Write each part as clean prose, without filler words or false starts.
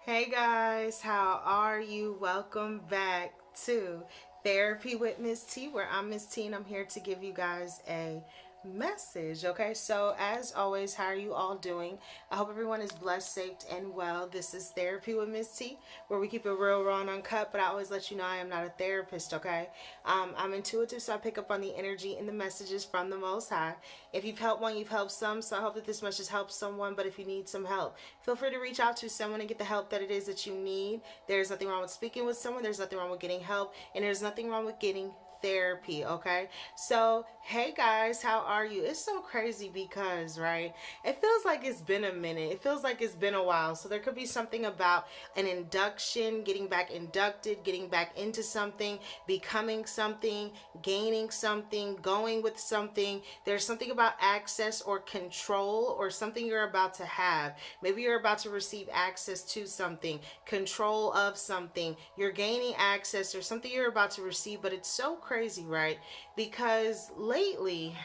Hey guys, how are you? Welcome back to Therapy with Miss T, where I'm Miss T and I'm here to give you guys a message. Okay, so as always, how are you all doing? I hope everyone is blessed, safe, and well. This is Therapy with Miss T, where we keep it real, raw, and uncut, but I always let you know I am not a therapist. Okay, I'm intuitive, so I pick up on the energy and the messages from the Most High. If you've helped one, you've helped some, so I hope that this message helps someone. But if you need some help, feel free to reach out to someone and get the help that it is that you need. There's nothing wrong with speaking with someone, there's nothing wrong with getting help, and there's nothing wrong with getting therapy. Okay, so hey guys, how are you? It's so crazy because, right, it feels like it's been a minute, it feels like it's been a while. So there could be something about an induction, getting back inducted, getting back into something, becoming something, gaining something, going with something. There's something about access or control or something you're about to have. Maybe you're about to receive access to something, control of something, you're gaining access or something you're about to receive. But it's so crazy, right? Because lately,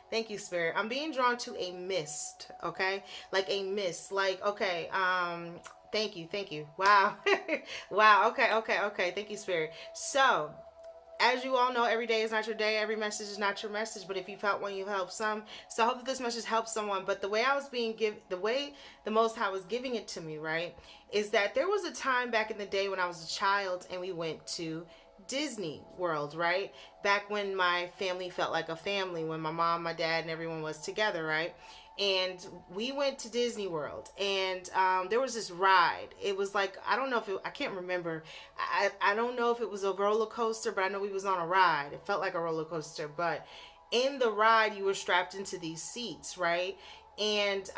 thank you, Spirit, I'm being drawn to a mist, okay? Like a mist, like, okay, thank you. Wow. Wow, okay. Thank you, Spirit. So, as you all know, every day is not your day. Every message is not your message. But if you've helped one, you've helped some. So I hope that this message helps someone. But the way I was being given, the way the Most High was giving it to me, right, is that there was a time back in the day when I was a child and we went to Disney World, right? Back when my family felt like a family, when my mom, my dad, and everyone was together, right? And we went to Disney World, and there was this ride. It was like, I don't know if it, I can't remember. I don't know if it was a roller coaster, but I know we was on a ride. It felt like a roller coaster, but in the ride, you were strapped into these seats, right? And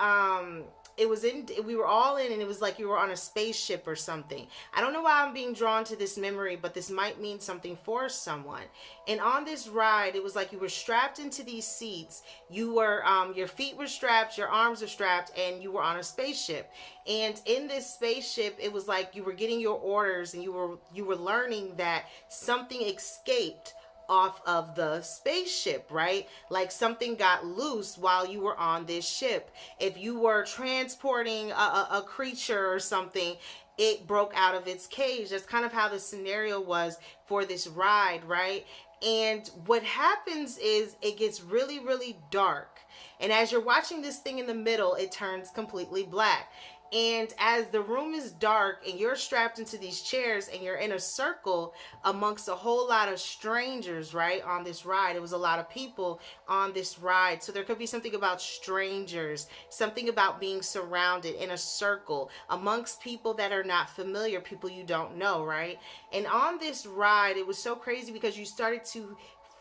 it was in, we were all in, and it was like you were on a spaceship or something. I don't know why I'm being drawn to this memory, but this might mean something for someone. And on this ride, it was like you were strapped into these seats. You were your feet were strapped, your arms were strapped, and you were on a spaceship. And in this spaceship, it was like you were getting your orders, and you were learning that something escaped off of the spaceship, right? Like something got loose while you were on this ship. If you were transporting a creature or something, it broke out of its cage. That's kind of how the scenario was for this ride, right? And what happens is it gets really, really dark. And as you're watching this thing in the middle, it turns completely black. And as the room is dark and you're strapped into these chairs and you're in a circle amongst a whole lot of strangers, right, on this ride. It was a lot of people on this ride. So there could be something about strangers, something about being surrounded in a circle amongst people that are not familiar, people you don't know, right? And on this ride, it was so crazy because you started to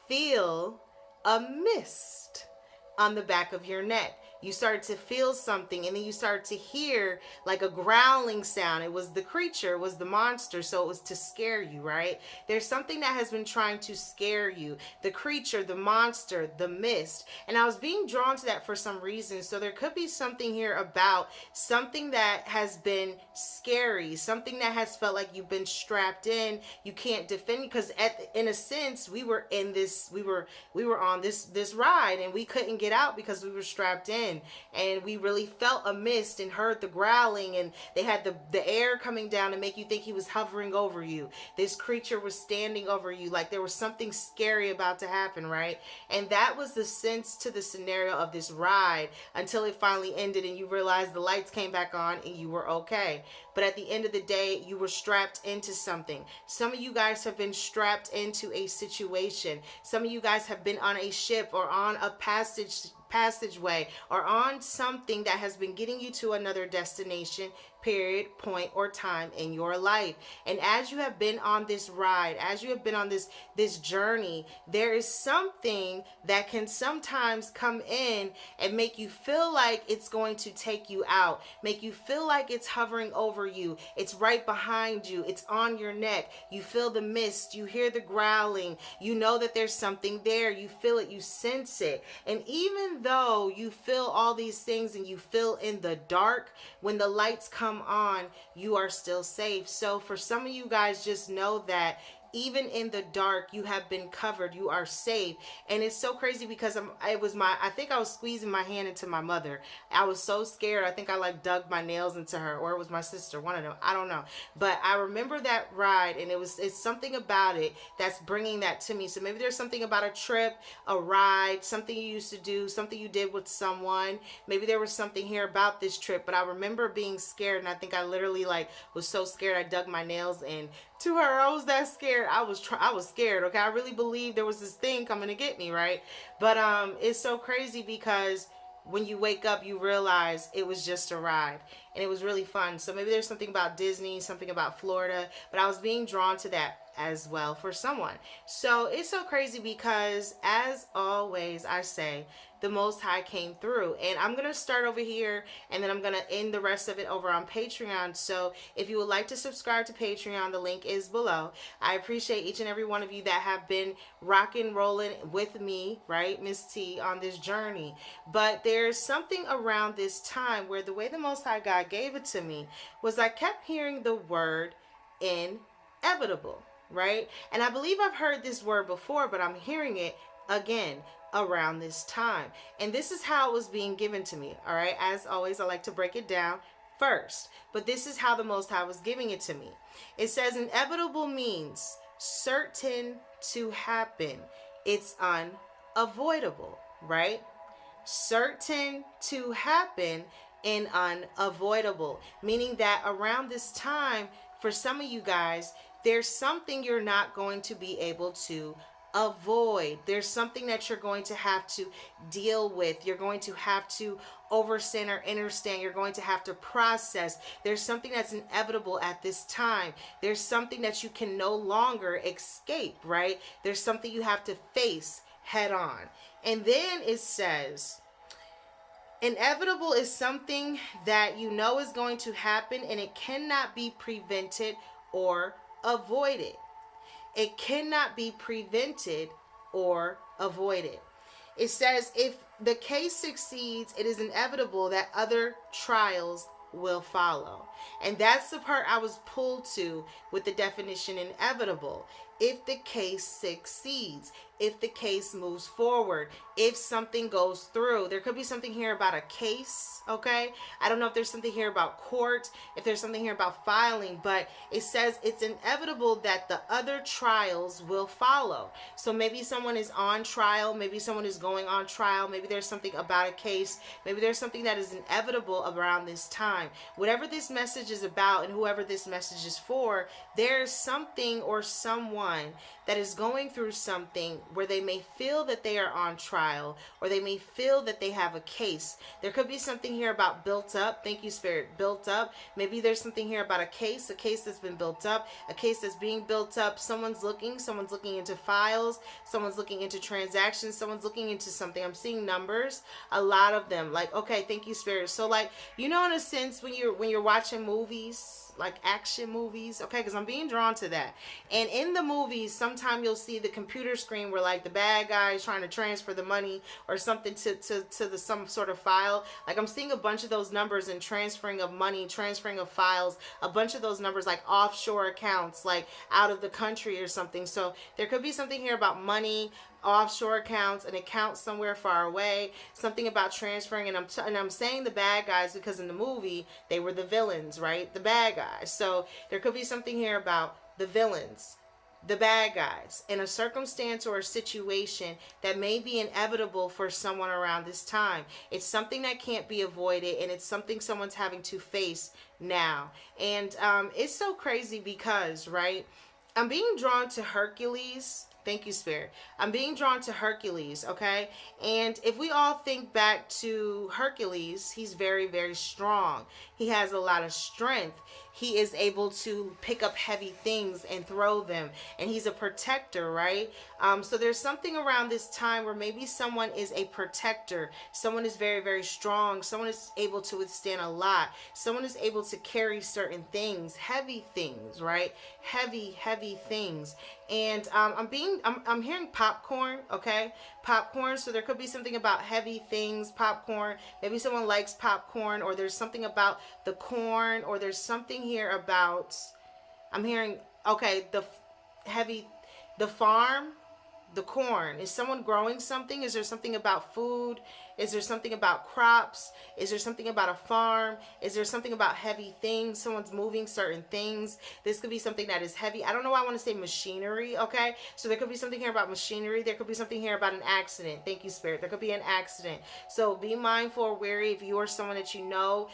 feel a mist on the back of your neck. You started to feel something, and then you started to hear like a growling sound. It was the creature, it was the monster, so it was to scare you, right? There's something that has been trying to scare you. The creature, the monster, the mist. And I was being drawn to that for some reason. So there could be something here about something that has been scary, something that has felt like you've been strapped in, you can't defend, because in a sense we were in this, we were on this ride, and we couldn't get out because we were strapped in. And we really felt a mist and heard the growling, and they had the air coming down to make you think he was hovering over you. This creature was standing over you, like there was something scary about to happen, right? And that was the sense to the scenario of this ride until it finally ended and you realized the lights came back on and you were okay. But at the end of the day, you were strapped into something. Some of you guys have been strapped into a situation. Some of you guys have been on a ship or on a passageway or on something that has been getting you to another destination, period, point, or time in your life. And as you have been on this ride, as you have been on this journey, there is something that can sometimes come in and make you feel like it's going to take you out, make you feel like it's hovering over you, it's right behind you, it's on your neck, you feel the mist, you hear the growling, you know that there's something there, you feel it, you sense it. And even though you feel all these things and you feel in the dark, when the lights come on, you are still safe. So for some of you guys, just know that even in the dark, you have been covered. You are safe. And it's so crazy because I think I was squeezing my hand into my mother. I was so scared. I think I like dug my nails into her, or it was my sister, one of them. I don't know. But I remember that ride, and it's something about it that's bringing that to me. So maybe there's something about a trip, a ride, something you used to do, something you did with someone. Maybe there was something here about this trip, but I remember being scared, and I think I literally like was so scared I dug my nails in to her. I was that scared. I was scared. Okay, I really believed there was this thing coming to get me, right? But it's so crazy because when you wake up, you realize it was just a ride, and it was really fun. So maybe there's something about Disney, something about Florida, but I was being drawn to that as well for someone. So it's so crazy because, as always, I say the Most High came through. And I'm going to start over here, and then I'm going to end the rest of it over on Patreon. So if you would like to subscribe to Patreon, the link is below. I appreciate each and every one of you that have been rocking, rolling with me, right, Miss T, on this journey. But there's something around this time where the way the Most High God gave it to me was I kept hearing the word inevitable, right? And I believe I've heard this word before, but I'm hearing it again around this time. And this is how it was being given to me, all right? As always, I like to break it down first, but this is how the Most High was giving it to me. It says inevitable means certain to happen. It's unavoidable, right? Certain to happen and unavoidable, meaning that around this time, for some of you guys, there's something you're not going to be able to avoid. There's something that you're going to have to deal with. You're going to have to overstand or understand. You're going to have to process. There's something that's inevitable at this time. There's something that you can no longer escape, right? There's something you have to face head on. And then it says, inevitable is something that you know is going to happen, and it cannot be prevented or avoided. It cannot be prevented or avoided. It says if the case succeeds, it is inevitable that other trials will follow. And that's the part I was pulled to with the definition inevitable. If the case succeeds, if the case moves forward, if something goes through. There could be something here about a case, okay? I don't know if there's something here about court, if there's something here about filing, but it says it's inevitable that the other trials will follow. So maybe someone is on trial, maybe someone is going on trial, maybe there's something about a case, maybe there's something that is inevitable around this time. Whatever this message is about and whoever this message is for, there's something or someone that is going through something where they may feel that they are on trial, or they may feel that they have a case. There could be something here about built up. Thank you, Spirit. Built up. Maybe there's something here about a case that's been built up, a case that's being built up. Someone's looking into files, someone's looking into transactions, someone's looking into something. I'm seeing numbers, a lot of them. Like, okay, thank you, Spirit. So like, you know, in a sense, when you're watching movies, like action movies, okay, because I'm being drawn to that. And in the movies, sometimes you'll see the computer screen where like the bad guy is trying to transfer the money or something to some sort of file. Like I'm seeing a bunch of those numbers and transferring of money, transferring of files, a bunch of those numbers like offshore accounts, like out of the country or something. So there could be something here about money, offshore accounts, an account somewhere far away, something about transferring. And I'm saying the bad guys because in the movie they were the villains, right? The bad guys. So there could be something here about the villains, the bad guys, in a circumstance or a situation that may be inevitable for someone around this time. It's something that can't be avoided, and it's something someone's having to face now. And it's so crazy because, right, I'm being drawn to Hercules. Thank you, Spirit. I'm being drawn to Hercules, okay? And if we all think back to Hercules, he's very, very strong. He has a lot of strength. He is able to pick up heavy things and throw them. And he's a protector, right? So there's something around this time where maybe someone is a protector. Someone is very, very strong. Someone is able to withstand a lot. Someone is able to carry certain things, heavy things, right? Heavy things. And I'm hearing popcorn, okay? Popcorn. So there could be something about heavy things, popcorn. Maybe someone likes popcorn, or there's something about the corn, or there's something here about, I'm hearing, okay, the heavy The farm, the corn. Is someone growing something? Is there something about food? Is there something about crops? Is there something about a farm? Is there something about heavy things? Someone's moving certain things. This could be something that is heavy. I don't know why I want to say machinery, okay? So there could be something here about machinery. There could be something here about an accident. Thank you, Spirit. There could be an accident. So be mindful or wary if you or someone that you know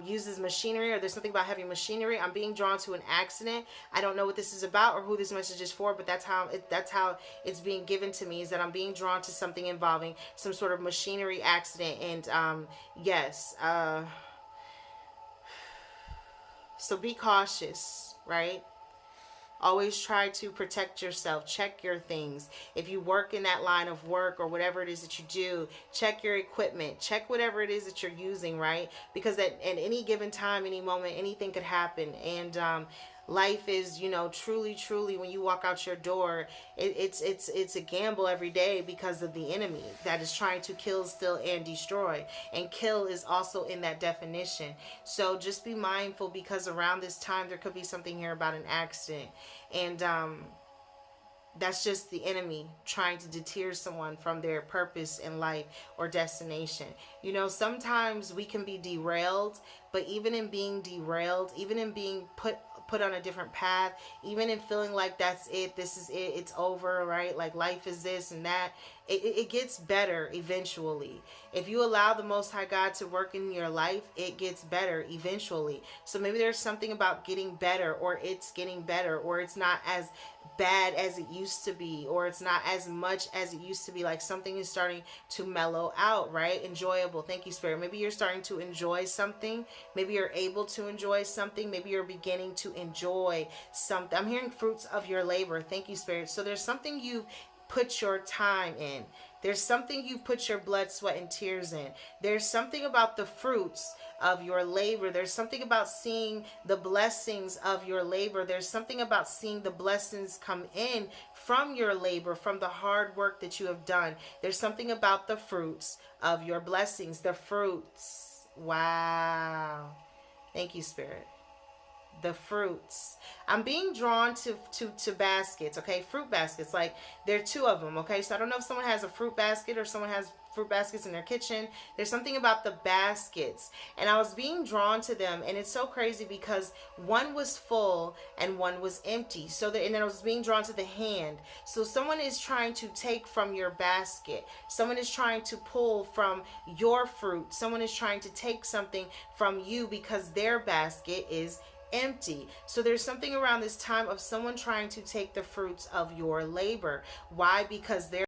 uses machinery, or there's something about heavy machinery. I'm being drawn to an accident. I don't know what this is about or who this message is for, but that's how it's being given to me, is that I'm being drawn to something involving some sort of machinery accident. And yes, so be cautious, right? Always try to protect yourself. Check your things. If you work in that line of work or whatever it is that you do, check your equipment. Check whatever it is that you're using, right? Because at any given time, any moment, anything could happen. And life is, truly, when you walk out your door, it's a gamble every day because of the enemy that is trying to kill, steal, and destroy. And kill is also in that definition. So just be mindful, because around this time there could be something here about an accident. And that's just the enemy trying to deter someone from their purpose in life or destination. Sometimes we can be derailed, but even in being derailed, even in being put on a different path, even in feeling like that's it, this is it, it's over, right? Like life is this and that. It gets better eventually. If you allow the Most High God to work in your life, it gets better eventually. So maybe there's something about getting better, or it's getting better, or it's not as bad as it used to be, or it's not as much as it used to be. Like something is starting to mellow out, right? Enjoyable. Thank you, Spirit. Maybe you're starting to enjoy something. Maybe you're able to enjoy something. Maybe you're beginning to enjoy something. I'm hearing fruits of your labor. Thank you, Spirit. So there's something you've put your time in. There's something you put your blood, sweat, and tears in. There's something about the fruits of your labor. There's something about seeing the blessings of your labor. There's something about seeing the blessings come in from your labor, from the hard work that you have done. There's something about the fruits of your blessings. The fruits. Wow. Thank you, Spirit. The fruits. I'm being drawn to baskets, okay? Fruit baskets. Like, there are two of them, okay? So I don't know if someone has a fruit basket or someone has fruit baskets in their kitchen. There's something about the baskets, and I was being drawn to them, and it's so crazy because one was full and one was empty. So and then I was being drawn to the hand. So someone is trying to take from your basket. Someone is trying to pull from your fruit. Someone is trying to take something from you because their basket is empty. So there's something around this time of someone trying to take the fruits of your labor. Why? Because they're